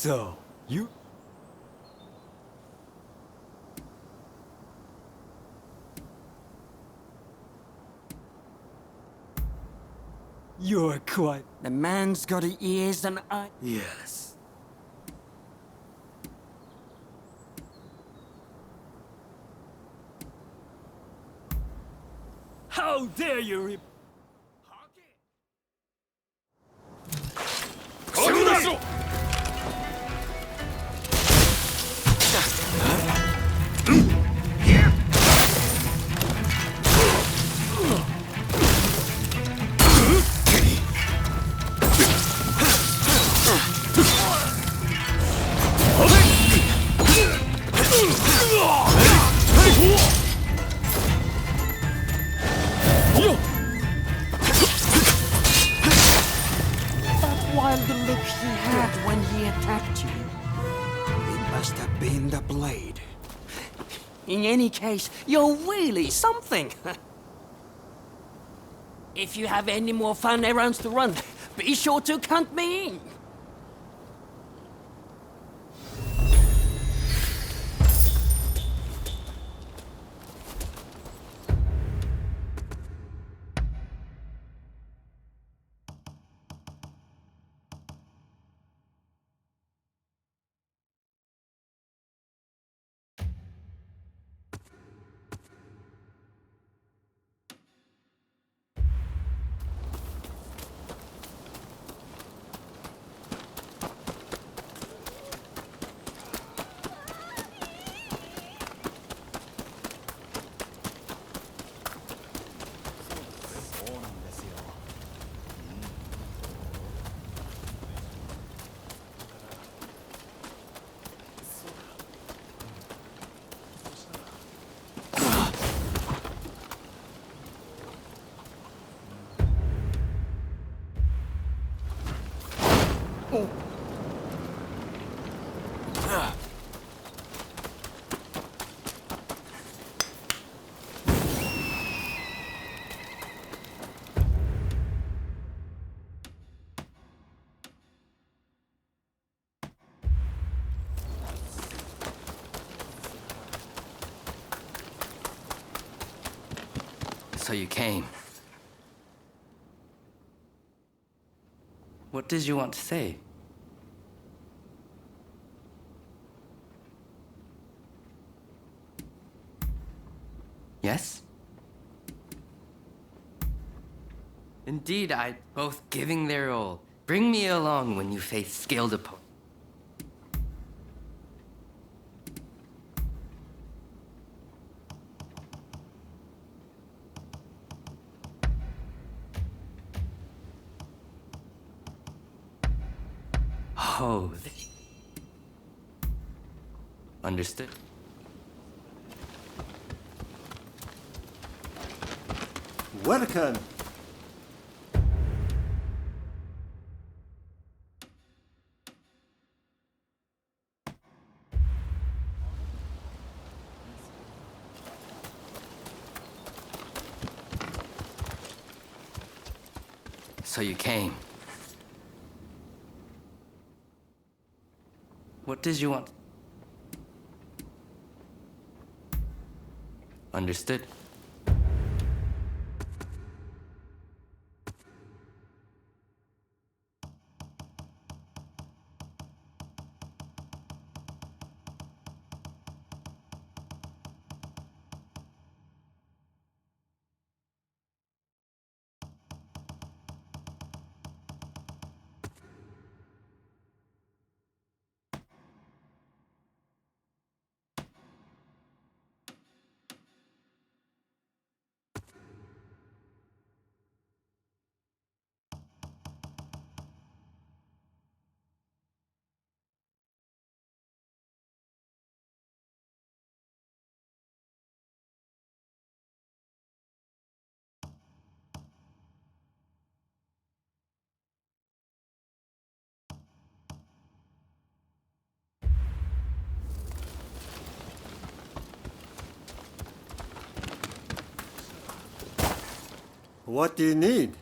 So, you... You're quite... The man's got ears and eyes. Yes. How dare you re... But while the look he had when he attacked you, it must have been the blade. In any case, you're really something. If you have any more fun errands to run, be sure to count me in. So you came. What did you want to say? Yes? Indeed, both giving their all. Bring me along when you face skilled opponents. Oh, understood. Welcome. So you came. What did you want? Understood. What do you need?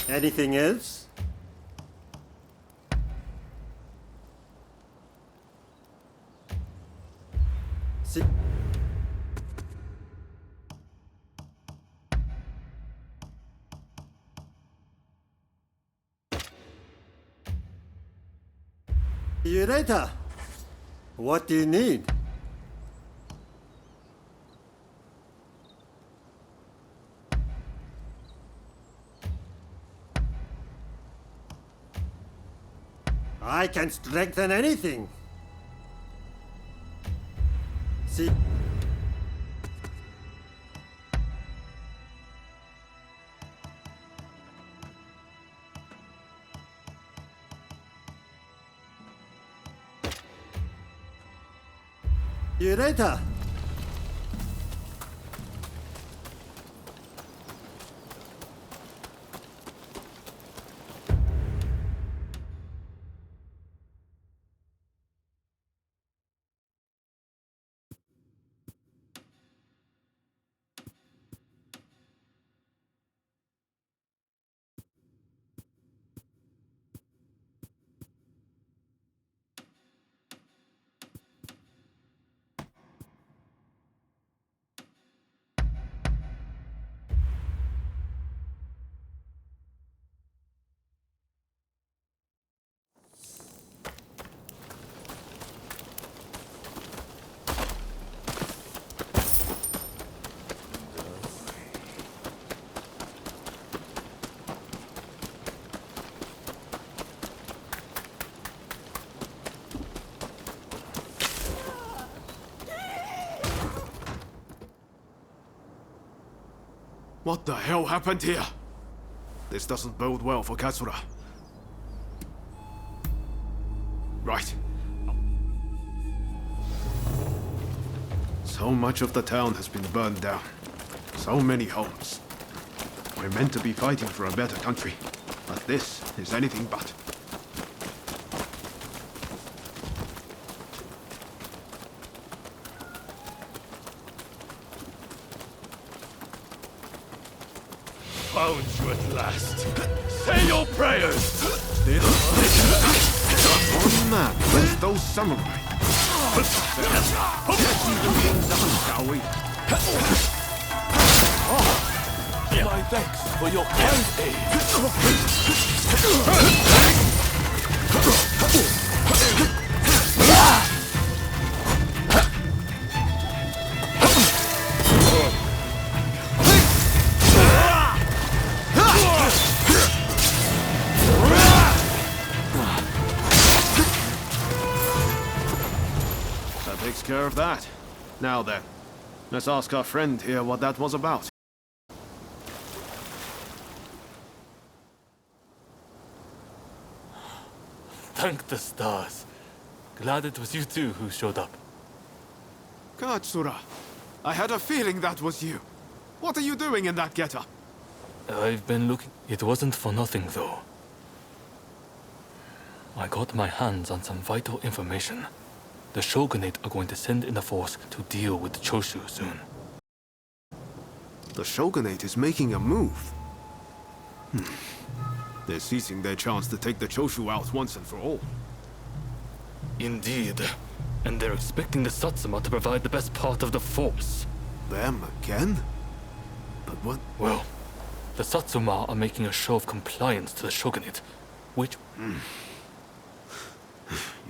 Anything else? See you later. What do you need? I can strengthen anything. See? You later. What the hell happened here? This doesn't bode well for Katsura. Right. So much of the town has been burned down. So many homes. We're meant to be fighting for a better country, but this is anything but. Found you at last. Say your prayers! One man against those samurai. Shall we? My thanks for your kind That takes care of that. Now then, let's ask our friend here what that was about. Thank the stars. Glad it was you two who showed up. Katsura, I had a feeling that was you. What are you doing in that getup? I've been looking. It wasn't for nothing, though. I got my hands on some vital information. The Shogunate are going to send in a force to deal with the Choshu soon. The Shogunate is making a move. They're seizing their chance to take the Choshu out once and for all. Indeed. And they're expecting the Satsuma to provide the best part of the force. Them again? But what? Well, the Satsuma are making a show of compliance to the Shogunate, which...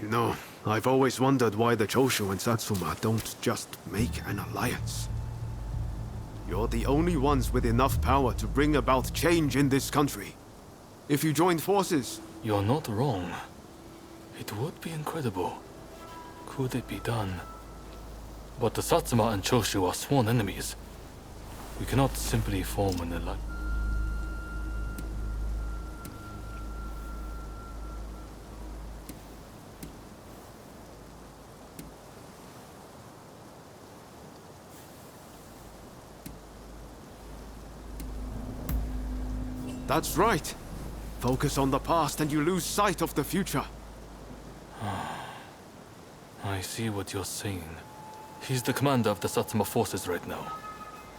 You know, I've always wondered why the Choshu and Satsuma don't just make an alliance. You're the only ones with enough power to bring about change in this country. If you joined forces... You're not wrong. It would be incredible. Could it be done? But the Satsuma and Choshu are sworn enemies. We cannot simply form an alliance. That's right. Focus on the past and you lose sight of the future. I see what you're saying. He's the commander of the Satsuma forces right now.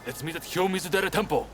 Let's meet at Hyomizudera Temple!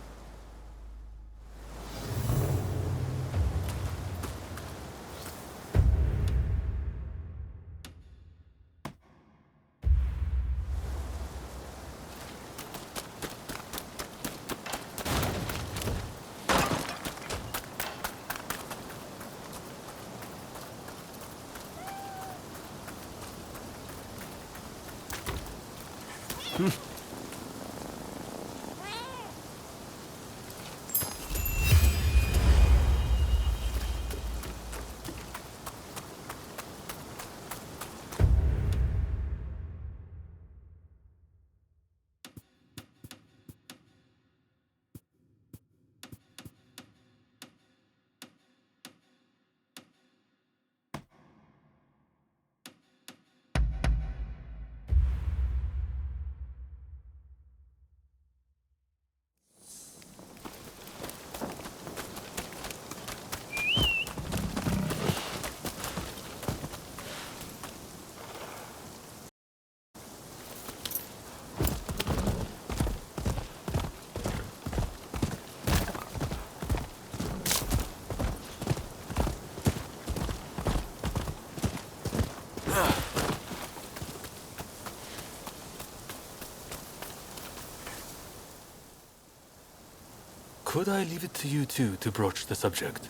Could I leave it to you two to broach the subject?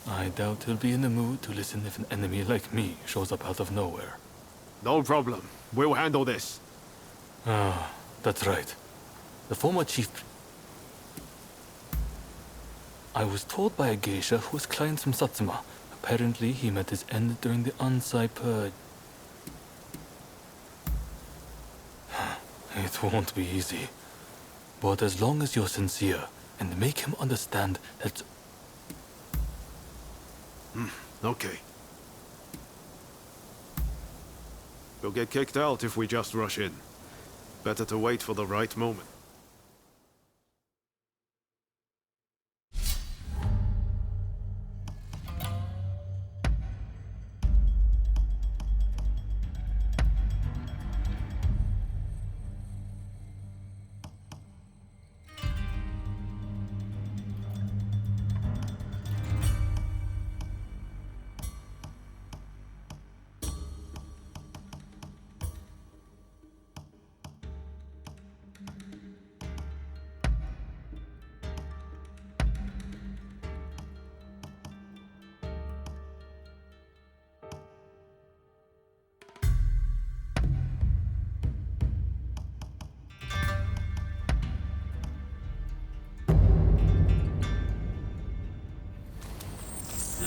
I doubt he'll be in the mood to listen if an enemy like me shows up out of nowhere. No problem. We'll handle this. Ah, that's right. The former chief... I was told by a geisha who was client from Satsuma. Apparently, he met his end during the Ansai purge. It won't be easy. But as long as you're sincere, and make him understand that... Okay. We'll get kicked out if we just rush in. Better to wait for the right moment.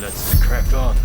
Let's crack on.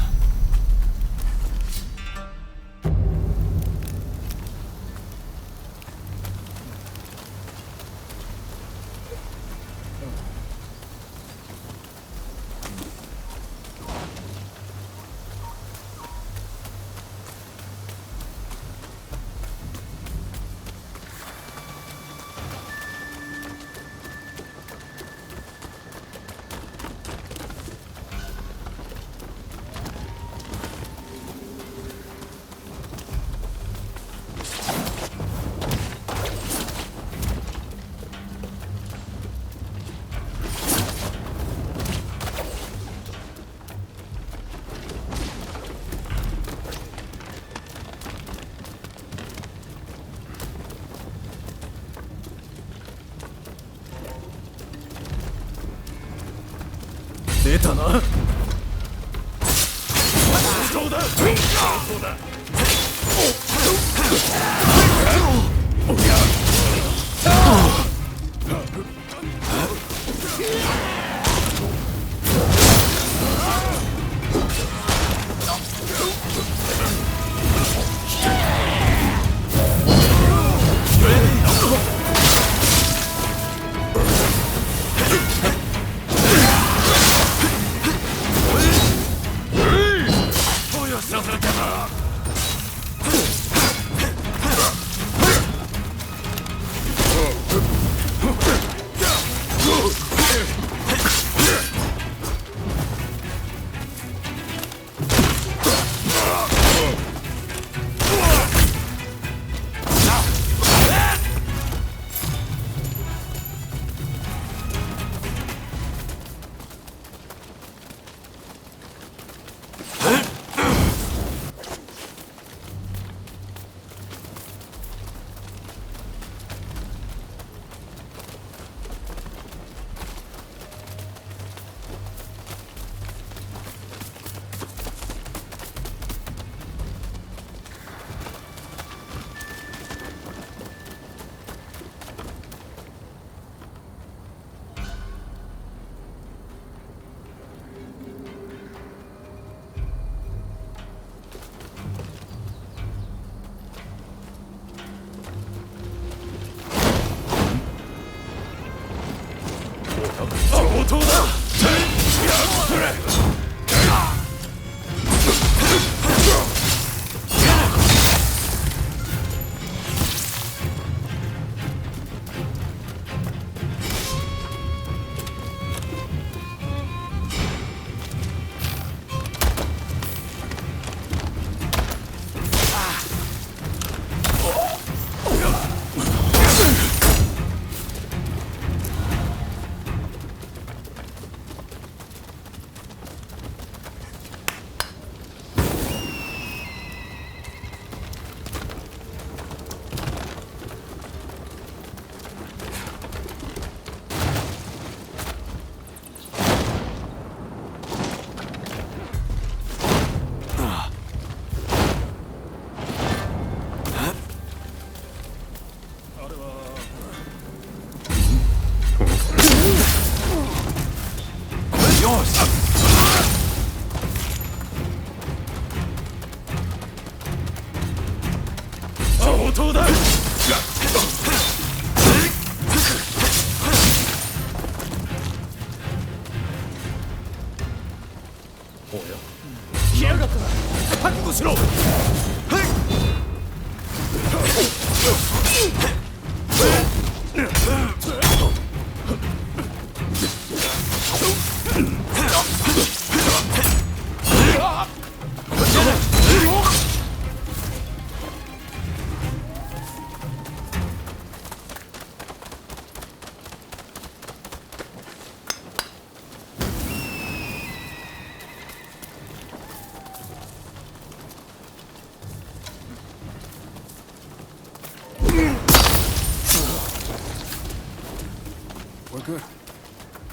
We're good,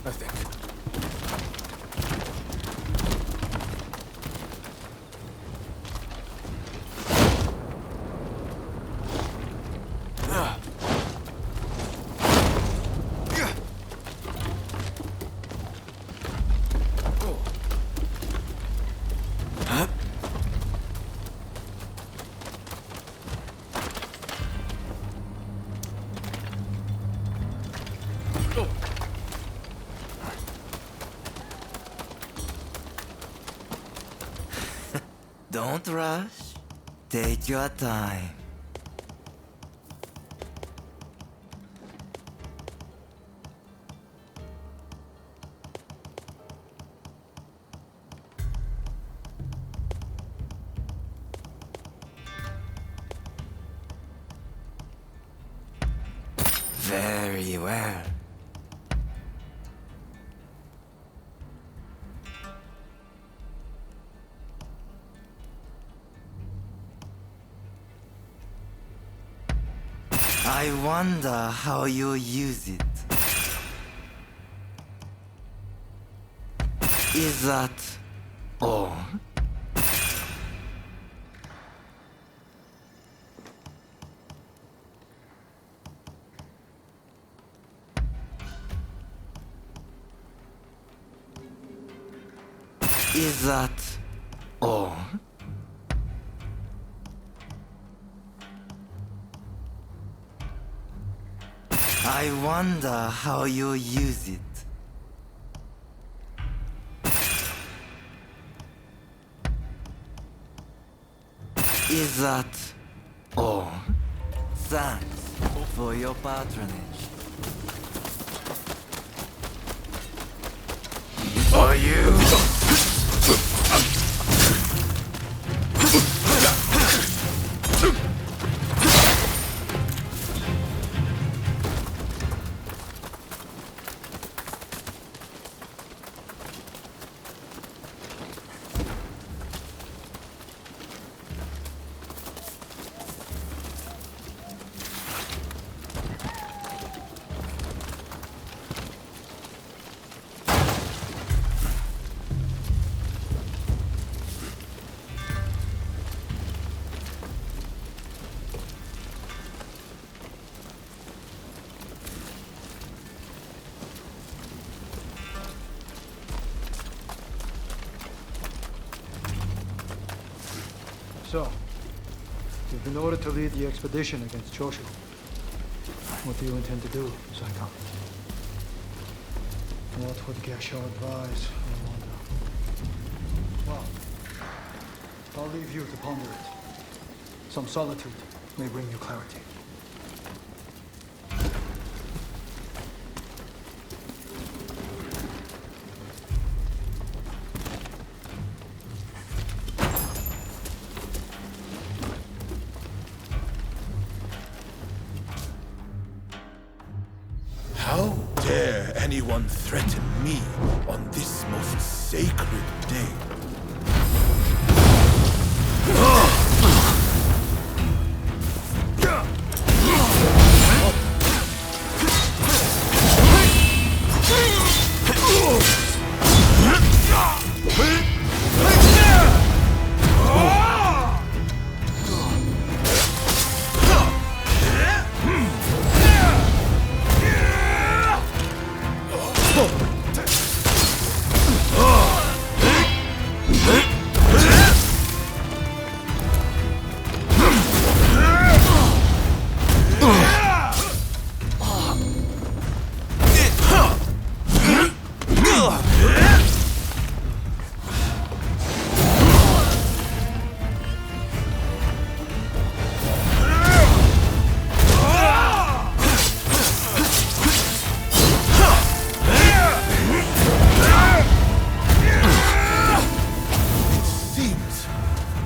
I think. Don't rush. Take your time. Very well. I wonder how you use it. Is that all? Is that all? I wonder how you use it. Is that all? Thanks for your patronage. Are you? So, you've been ordered to lead the expedition against Choshu. What do you intend to do, Saikam? What would Gesho advise, I wonder? Well, I'll leave you to ponder it. Some solitude may bring you clarity. How dare anyone threaten me on this most sacred day?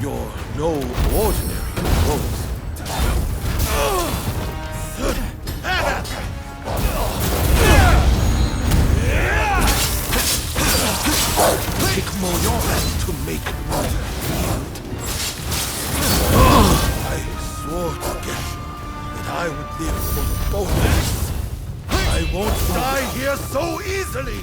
You're no ordinary ghost. Take more to make me yield. I swore to Gesho that I would live for the both of us. I won't die here so easily!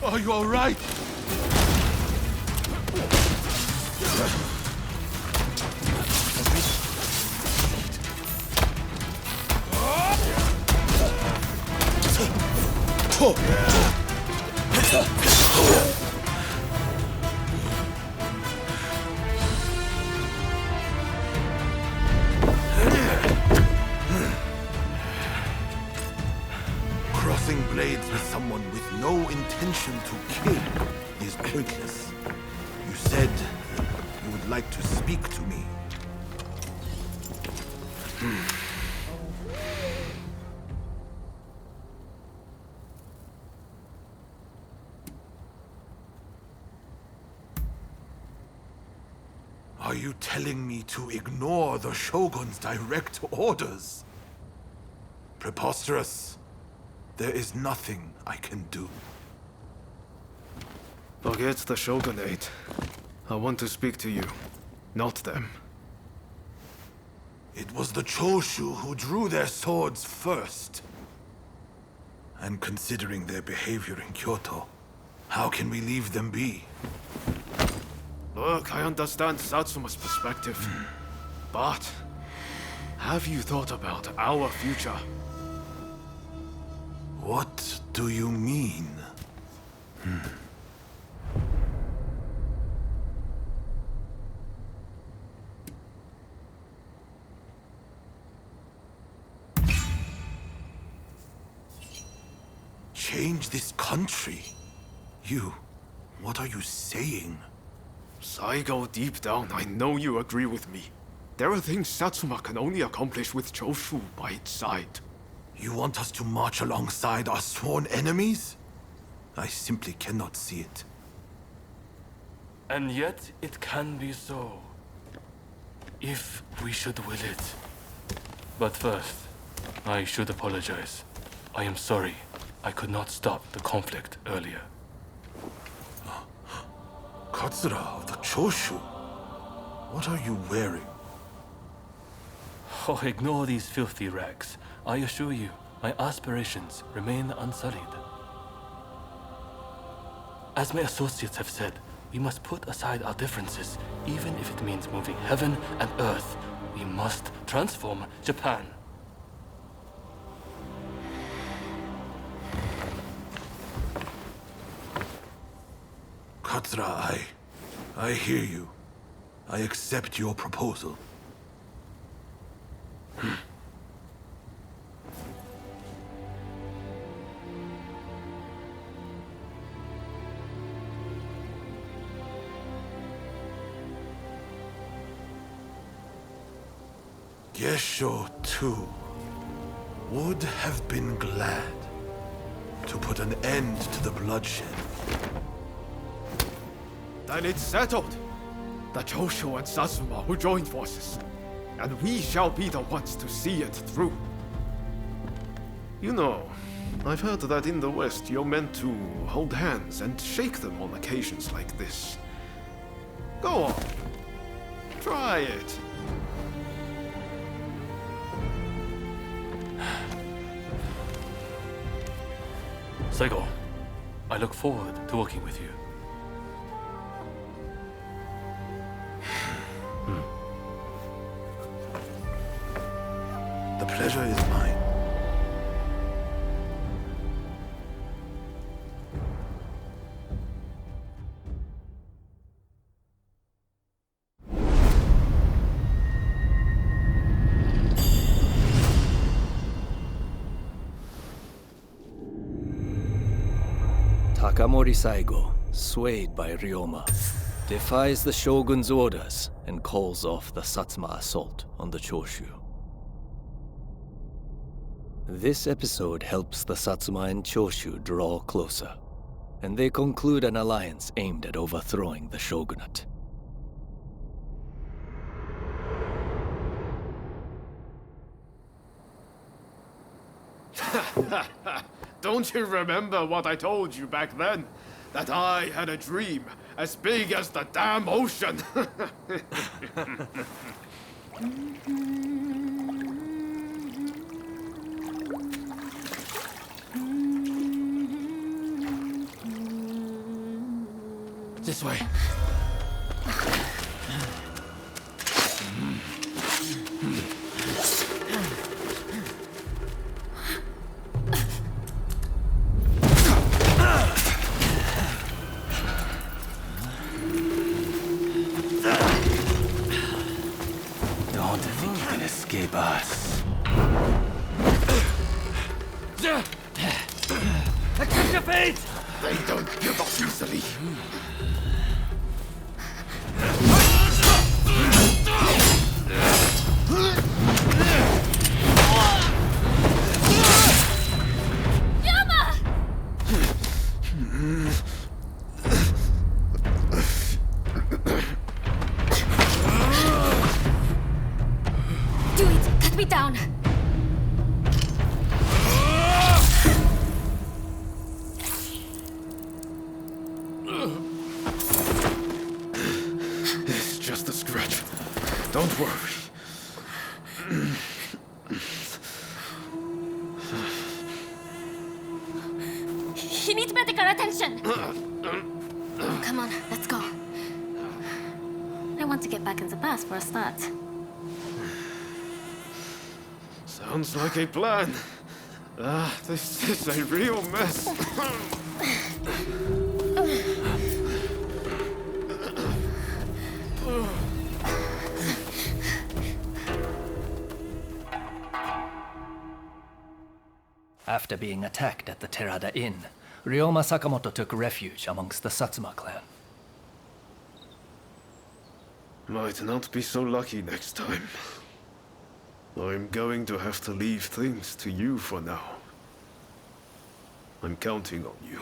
Are you all right? Crossing blades with someone with no intention to kill is pointless. You said you would like to speak to me. Are you telling me to ignore the Shogun's direct orders? Preposterous. There is nothing I can do. Forget the Shogunate. I want to speak to you, not them. It was the Choshu who drew their swords first. And considering their behavior in Kyoto, how can we leave them be? Look, I understand Satsuma's perspective. But have you thought about our future? What do you mean? Change this country? What are you saying? Saigo, deep down, I know you agree with me. There are things Satsuma can only accomplish with Choshu by its side. You want us to march alongside our sworn enemies? I simply cannot see it. And yet it can be so, if we should will it. But first, I should apologize. I am sorry I could not stop the conflict earlier. Katsura of the Choshu? What are you wearing? Oh, ignore these filthy rags. I assure you, my aspirations remain unsullied. As my associates have said, We must put aside our differences, even if it means moving heaven and earth. We must transform Japan. Katsura, I hear you. I accept your proposal. Gesho, too, would have been glad to put an end to the bloodshed. Then it's settled. The Choshu and Satsuma will join forces, and we shall be the ones to see it through. You know, I've heard that in the West you're meant to hold hands and shake them on occasions like this. Go on. Try it. Seigo, I look forward to working with you. The pleasure is mine. Takamori Saigo, swayed by Ryoma, defies the shogun's orders and calls off the Satsuma assault on the Choshu. This episode helps the Satsuma and Choshu draw closer, and they conclude an alliance aimed at overthrowing the shogunate. Don't you remember what I told you back then? That I had a dream as big as the damn ocean. This way. Don't think you can escape us. Catch your fate! They don't give up easily. Do it! Cut me down! It's just a scratch. Don't worry. He needs medical attention! Come on, let's go. I want to get back in the past for a start. Sounds like a plan. This is a real mess. After being attacked at the Terada Inn, Ryoma Sakamoto took refuge amongst the Satsuma clan. Might not be so lucky next time. I'm going to have to leave things to you for now. I'm counting on you.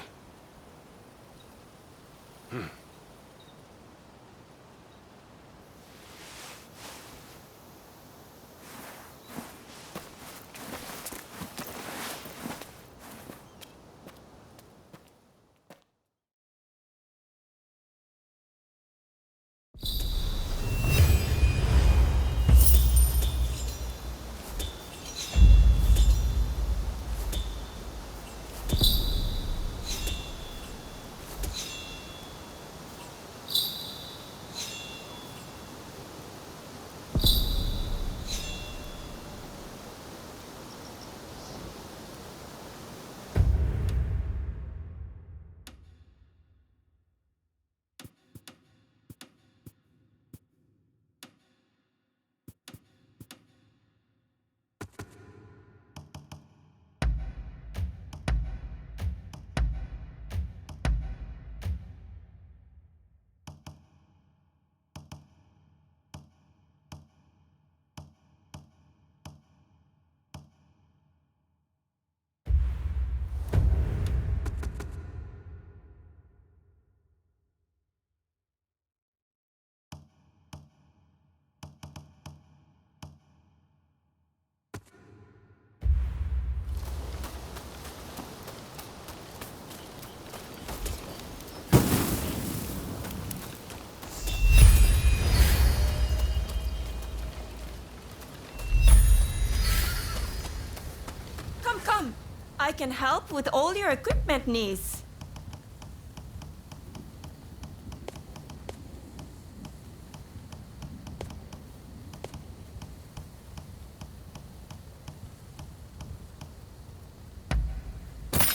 can help with all your equipment needs.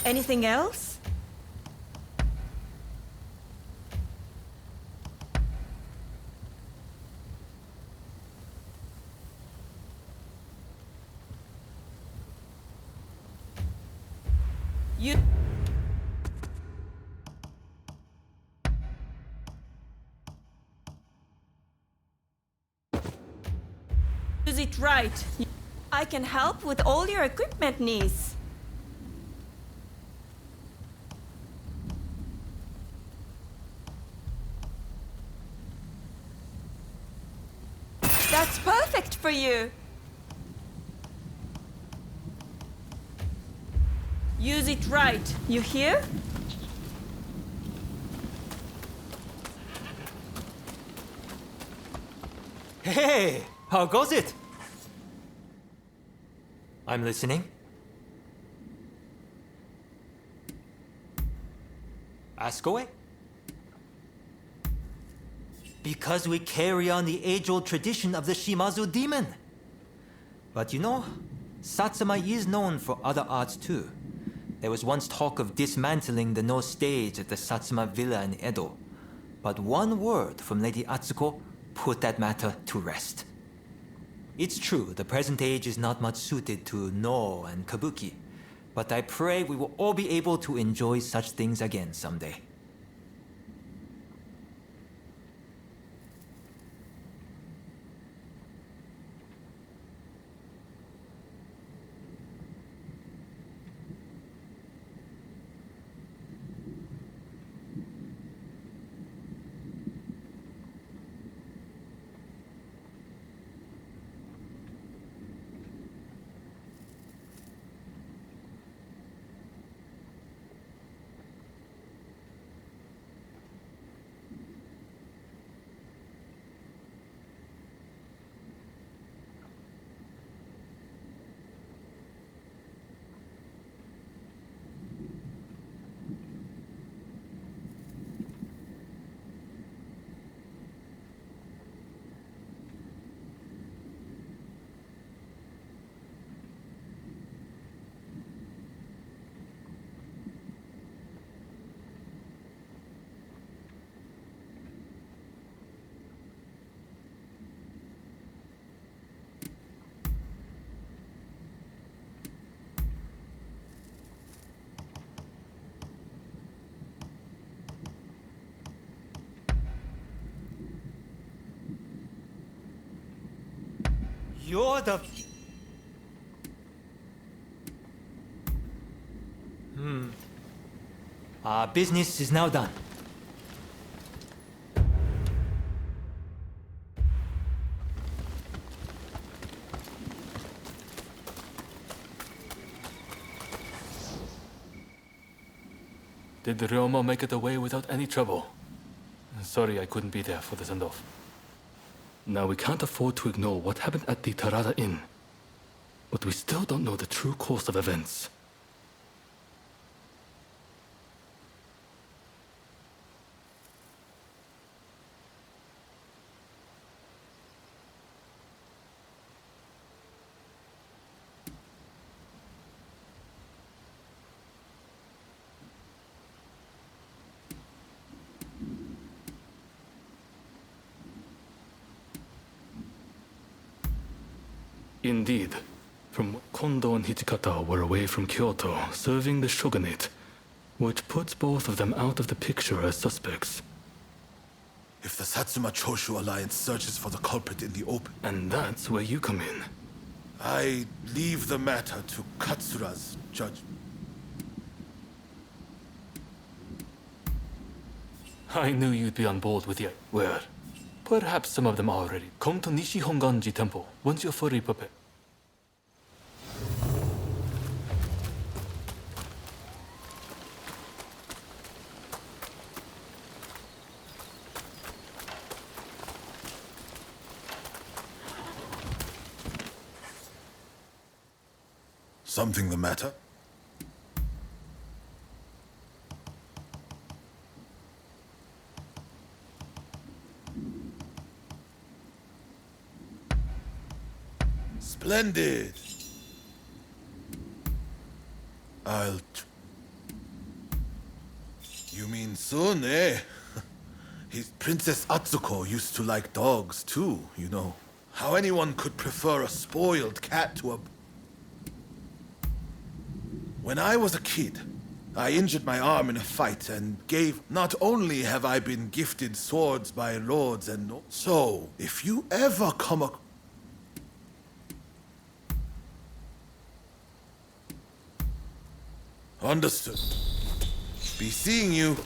Anything else? You... Use it right. I can help with all your equipment needs. That's perfect for you. Use it right. You hear? Hey, how goes it? I'm listening. Ask away. Because we carry on the age-old tradition of the Shimazu demon. But you know, Satsuma is known for other arts too. There was once talk of dismantling the No stage at the Satsuma Villa in Edo. But one word from Lady Atsuko put that matter to rest. It's true, the present age is not much suited to No and Kabuki. But I pray we will all be able to enjoy such things again someday. You're the... Our business is now done. Did Ryoma make it away without any trouble? Sorry I couldn't be there for the send-off. Now we can't afford to ignore what happened at the Tarada Inn. But we still don't know the true course of events. Indeed. From Kondo and Hijikata were away from Kyoto, serving the shogunate, which puts both of them out of the picture as suspects. If the Satsuma Choshu alliance searches for the culprit in the open... And that's where you come in. I leave the matter to Katsura's judgment. I knew you'd be on board with the... Well, perhaps some of them are already. Come to Nishi Honganji Temple once you're fully prepared. Something the matter? Splendid. You mean soon, eh? His Princess Atsuko used to like dogs too, you know. How anyone could prefer a spoiled cat to a... When I was a kid, I injured my arm in a fight and gave... Not only have I been gifted swords by lords and... So, if you ever come across... Understood. Be seeing you.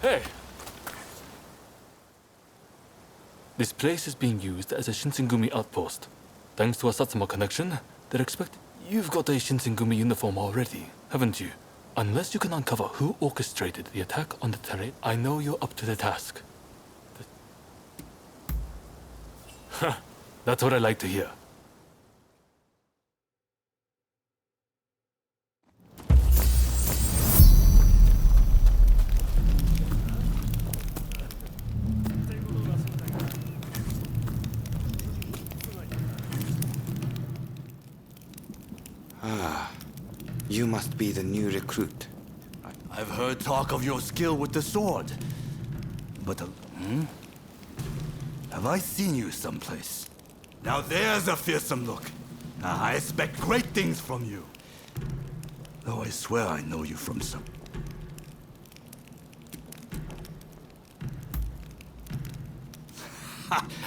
Hey! This place is being used as a Shinsengumi outpost. Thanks to a Satsuma connection, they're expecting... You've got a Shinsengumi uniform already, haven't you? Unless you can uncover who orchestrated the attack on the terrain, I know you're up to the task. That's what I like to hear. You must be the new recruit. I've heard talk of your skill with the sword. But, have I seen you someplace? Now there's a fearsome look. I expect great things from you. Though I swear I know you from some...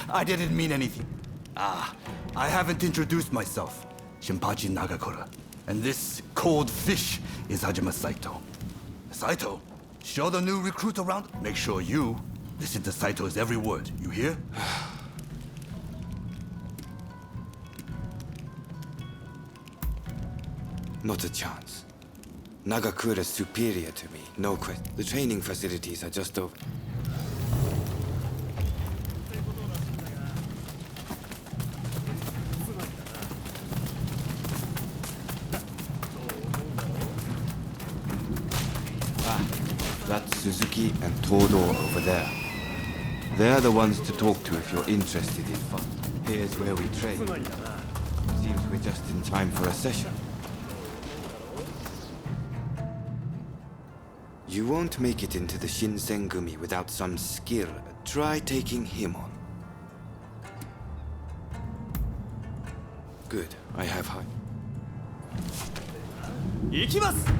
I didn't mean anything. I haven't introduced myself. Shinpachi Nagakura. And this cold fish is Hajime Saito. Saito, show the new recruit around. Make sure you listen to Saito's every word. You hear? Not a chance. Nagakura's superior to me, no question. The training facilities are just over. That's Suzuki and Todo over there. They're the ones to talk to if you're interested in fun. Here's where we train. Seems we're just in time for a session. You won't make it into the Shinsengumi without some skill. Try taking him on. Good, I have high. 行きます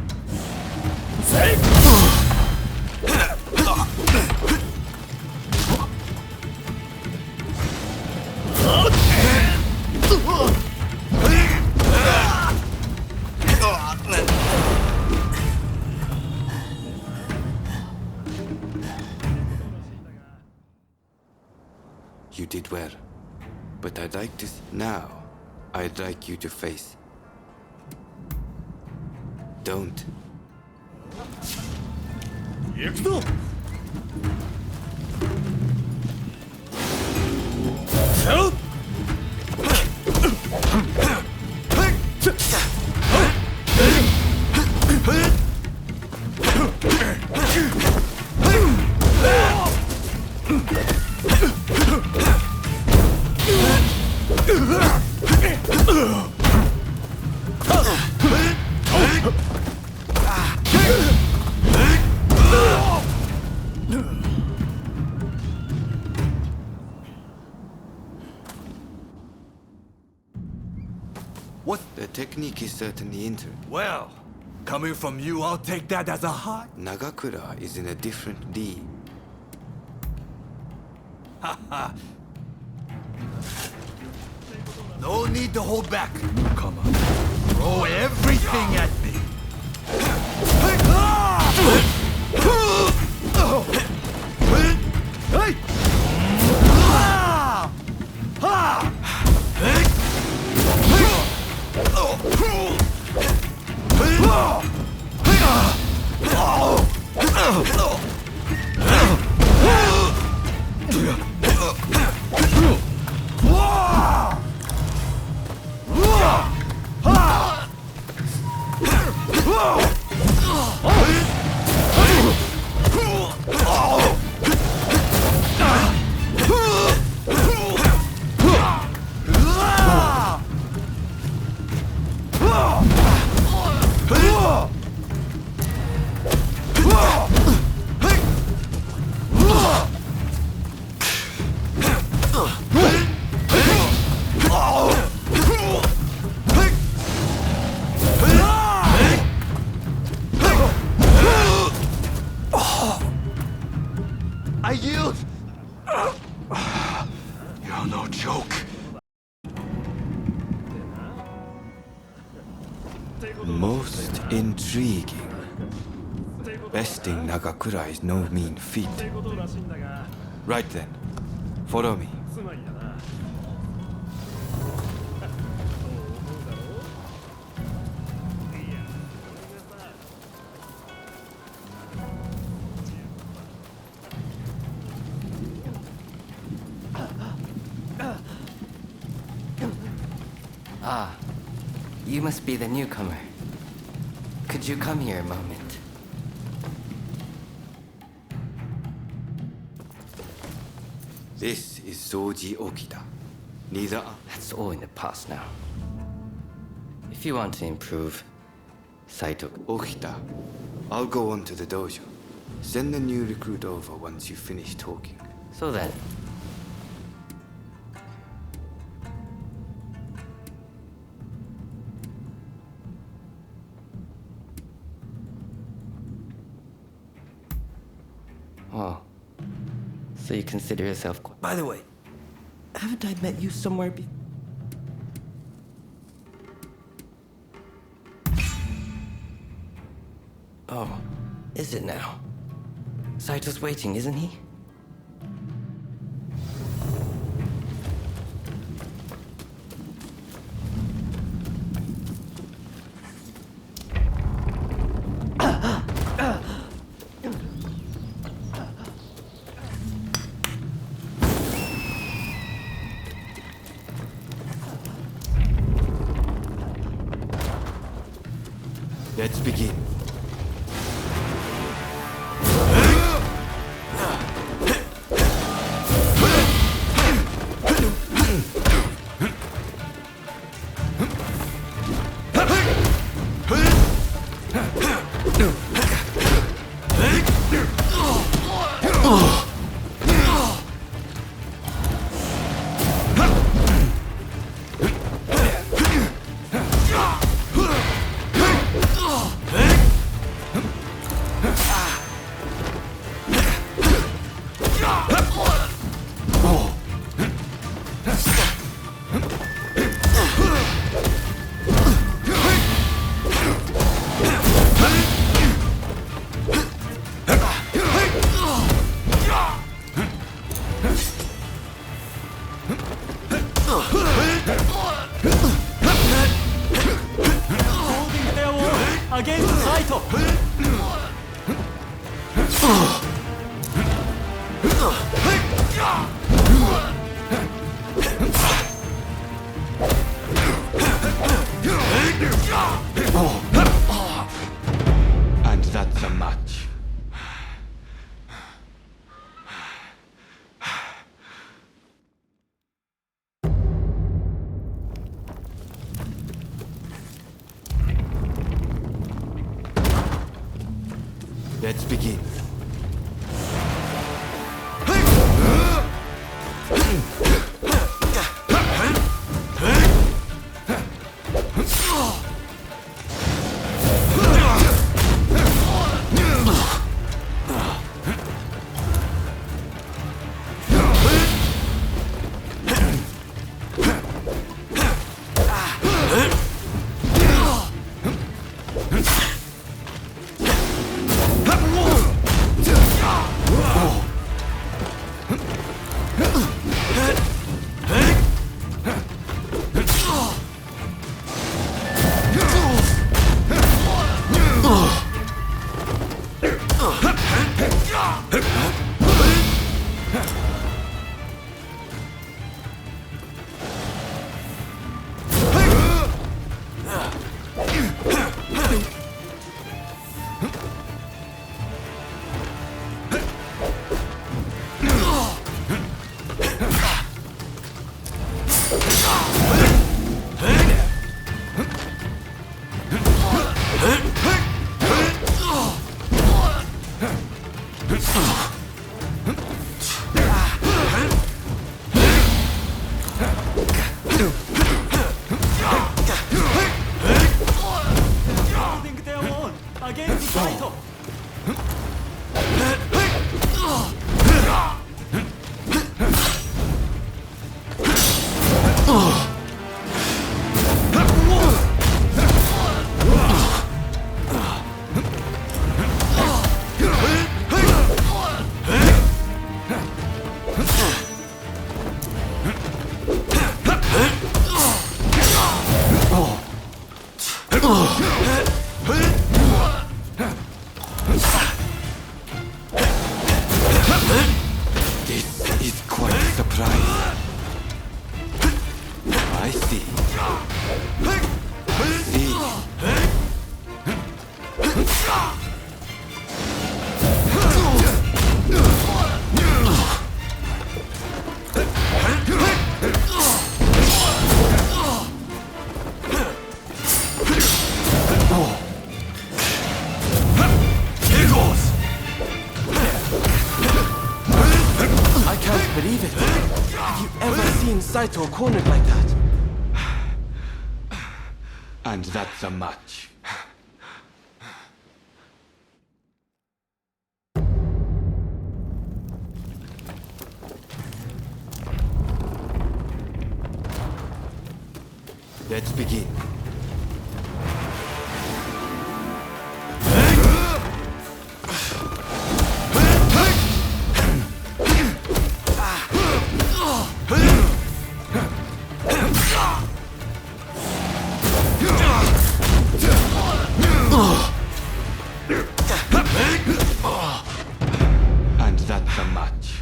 You did well, but I'd like to... Now, I'd like you to face... Don't. 行くぞ Ugh! What? The technique is certainly interesting. Well, coming from you, I'll take that as a high. Nagakura is in a different league. Haha. No need to hold back. Come on. Throw everything at me. I yield! You're no joke. Most intriguing. Besting Nagakura is no mean feat. Right then, follow me. Ah, you must be the newcomer. Could you come here a moment? This is Soji Okita. Neither... That's all in the past now. If you want to improve, Saito... Okita, I'll go on to the dojo. Send the new recruit over once you finish talking. So then... Oh. So you consider yourself... By the way, haven't I met you somewhere before? Oh, is it now? Saito's waiting, isn't he? Let's begin. Against Saito! And that's a match. Let's begin. This is quite a surprise. I see. I can't believe it. Have you ever seen Saito cornered like that? And that's a match. Let's begin. And that's a match.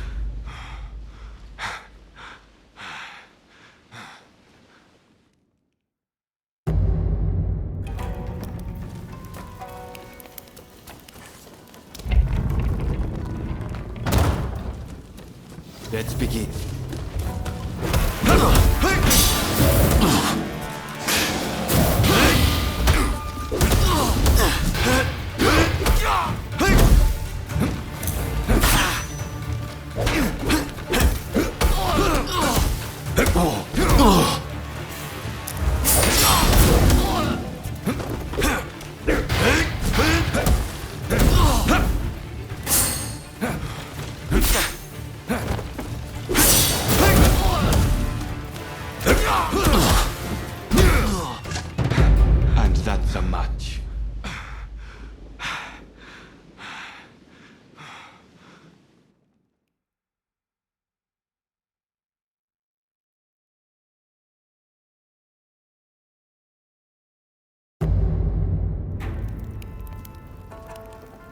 Let's begin.